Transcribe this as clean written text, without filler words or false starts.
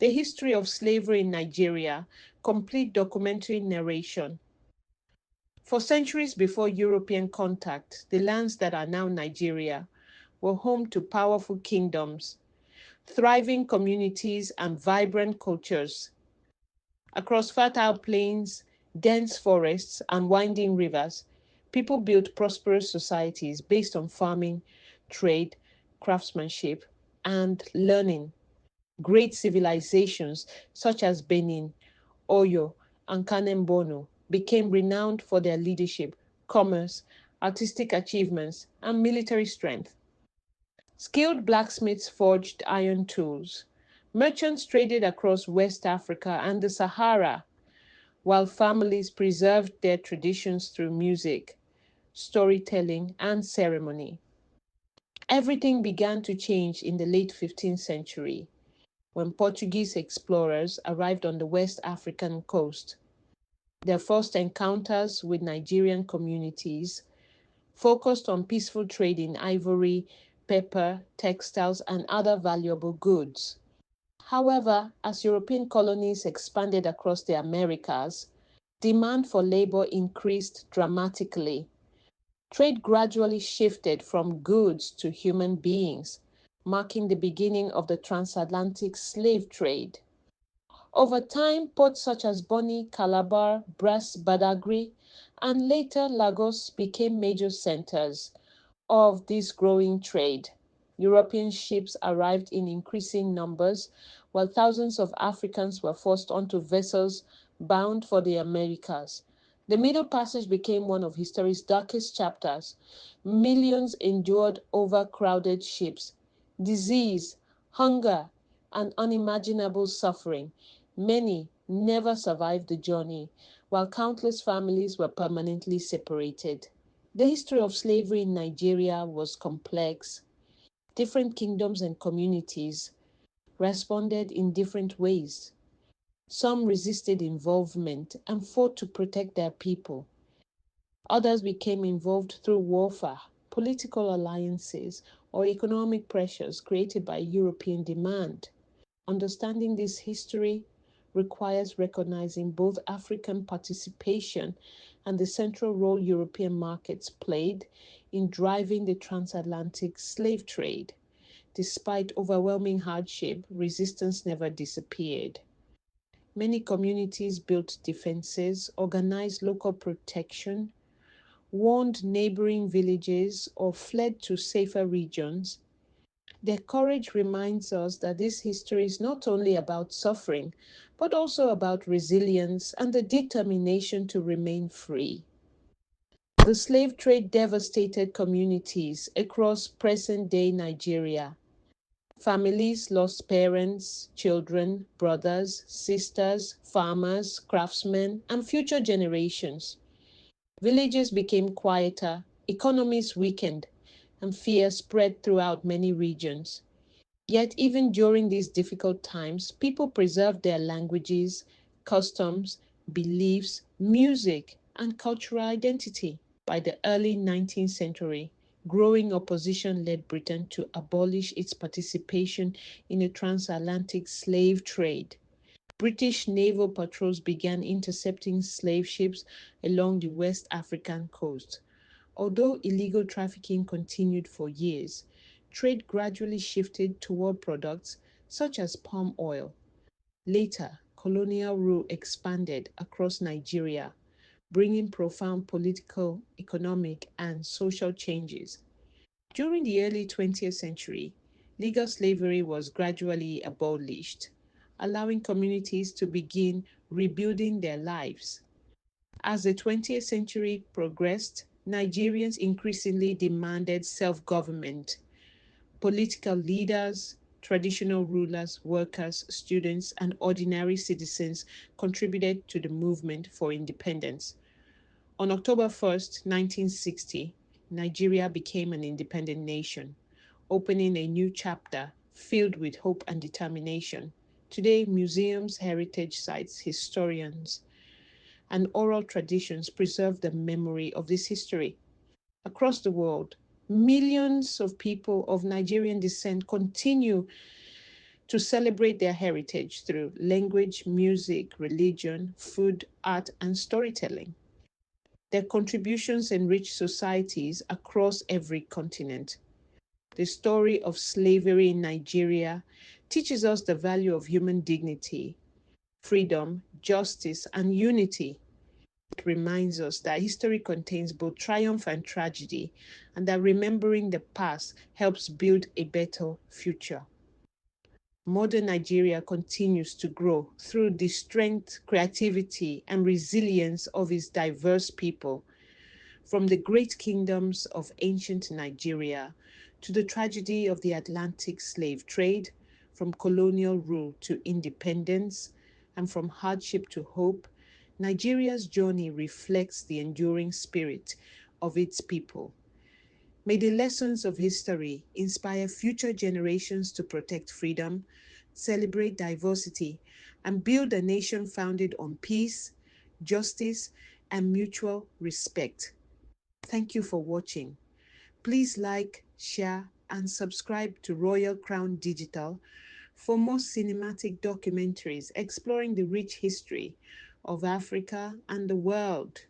The History of Slavery in Nigeria, complete documentary narration. For centuries before European contact, the lands that are now Nigeria were home to powerful kingdoms, thriving communities, and vibrant cultures. Across fertile plains, dense forests, and winding rivers, people built prosperous societies based on farming, trade, craftsmanship, and learning. Great civilizations such as Benin, Oyo, and Kanem Bornu became renowned for their leadership, commerce, artistic achievements, and military strength. Skilled blacksmiths forged iron tools. Merchants traded across West Africa and the Sahara, while families preserved their traditions through music, storytelling, and ceremony. Everything began to change in the late 15th century when Portuguese explorers arrived on the West African coast. Their first encounters with Nigerian communities focused on peaceful trade in ivory, pepper, textiles, and other valuable goods. However, as European colonies expanded across the Americas, demand for labor increased dramatically. Trade gradually shifted from goods to human beings, marking the beginning of the transatlantic slave trade. Over time, ports such as Bonny, Calabar, Brest, Badagry, and later Lagos became major centers of this growing trade. European ships arrived in increasing numbers, while thousands of Africans were forced onto vessels bound for the Americas. The Middle Passage became one of history's darkest chapters. Millions endured overcrowded ships, disease, hunger, and unimaginable suffering. Many never survived the journey, while countless families were permanently separated. The history of slavery in Nigeria was complex. Different kingdoms and communities responded in different ways. Some resisted involvement and fought to protect their people. Others became involved through warfare, political alliances, or economic pressures created by European demand. Understanding this history requires recognizing both African participation and the central role European markets played in driving the transatlantic slave trade. Despite overwhelming hardship, resistance never disappeared. Many communities built defenses, organized local protection, warned neighboring villages, or fled to safer regions. Their courage reminds us that this history is not only about suffering, but also about resilience and the determination to remain free. The slave trade devastated communities across present day Nigeria. Families lost parents, children, brothers, sisters, farmers, craftsmen, and future generations. Villages became quieter, economies weakened, and fear spread throughout many regions. Yet, even during these difficult times, people preserved their languages, customs, beliefs, music, and cultural identity. By the early 19th century, growing opposition led Britain to abolish its participation in the transatlantic slave trade. British naval patrols began intercepting slave ships along the West African coast. Although illegal trafficking continued for years, trade gradually shifted toward products such as palm oil. Later, colonial rule expanded across Nigeria, bringing profound political, economic, and social changes. During the early 20th century, legal slavery was gradually abolished, allowing communities to begin rebuilding their lives. As the 20th century progressed, Nigerians increasingly demanded self government. Political leaders, traditional rulers, workers, students, and ordinary citizens contributed to the movement for independence. On October 1st, 1960, Nigeria became an independent nation, opening a new chapter filled with hope and determination. Today, museums, heritage sites, historians, and oral traditions preserve the memory of this history. Across the world, millions of people of Nigerian descent continue to celebrate their heritage through language, music, religion, food, art, and storytelling. Their contributions enrich societies across every continent. The story of slavery in Nigeria teaches us the value of human dignity, freedom, justice, and unity. It reminds us that history contains both triumph and tragedy, and that remembering the past helps build a better future. Modern Nigeria continues to grow through the strength, creativity, and resilience of its diverse people, from the great kingdoms of ancient Nigeria to the tragedy of the Atlantic slave trade, from colonial rule to independence, and from hardship to hope. Nigeria's journey reflects the enduring spirit of its people. May the lessons of history inspire future generations to protect freedom, celebrate diversity, and build a nation founded on peace, justice, and mutual respect. Thank you for watching. Please like, share, and subscribe to Royal Crown Digital for more cinematic documentaries exploring the rich history of Africa and the world.